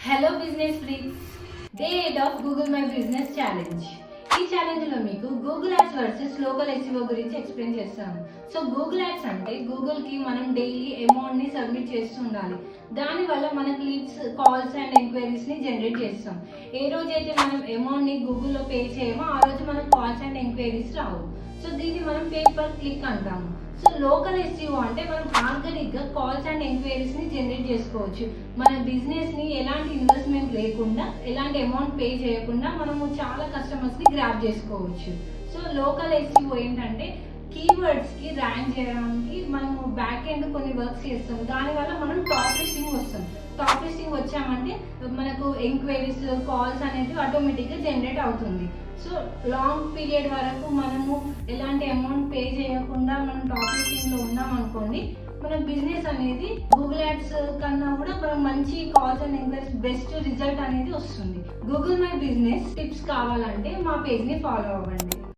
Hello business freaks, day 8 of Google my business challenge. ఈ challenge లో మీకు Google ads versus local SEO గురించి explain చేస్తాను. So Google ads అంటే Google కి మనం డైలీ అమౌంట్ ని సబ్మిట్ చేస్తూ ఉండాలి. దానివల్ల మనకు లీడ్స్, కాల్స్ అండ్ ఎంక్వైరీస్ ని జనరేట్ చేస్తాం. ఏ రోజైతే మనం అమౌంట్ ని గూగుల్లో పే చేయమో ఆ రోజు మనకు calls and enquiries Rao. So దీన్ని మనం పే పర్ క్లిక్ అంటాము. సో లోకల్ ఎస్ఈఓ అంటే మనం ఆర్గానిక్ గా కాల్స్ అండ్ ఎంక్వైరీస్ ని జనరేట్ చేసుకోవచ్చు. మన బిజినెస్ ని ఎలాంటి ఇన్వెస్ట్మెంట్ లేకుండా, ఎలాంటి అమౌంట్ పే చేయకుండా మనము చాలా కస్టమర్స్ ని గ్రాప్ చేసుకోవచ్చు. సో లోకల్ ఎస్ఈఓ ఏంటంటే కీవర్డ్స్ కి ర్యాంక్ చేయడానికి మనము బ్యాక్ ఎండ్ కొన్ని వర్క్స్ చేస్తాం. దానివల్ల మనం టాప్ లిస్టింగ్ వస్తాం. టాప్ లిస్టింగ్ వచ్చామంటే మనకు ఎంక్వైరీస్, కాల్స్ అనేది ఆటోమేటిక్గా జనరేట్ అవుతుంది. సో లాంగ్ పీరియడ్ వరకు మనము ఎలాంటి అమౌంట్ పే చేయకుండా మనం టాప్ లిస్టింగ్లో ఉన్నాం అనుకోండి, మన బిజినెస్ అనేది గూగుల్ యాడ్స్ కన్నా కూడా మనం మంచి calls and enquiries, best result అనేది వస్తుంది. గూగుల్ మై బిజినెస్ టిప్స్ కావాలంటే మా పేజ్ని ఫాలో అవ్వండి.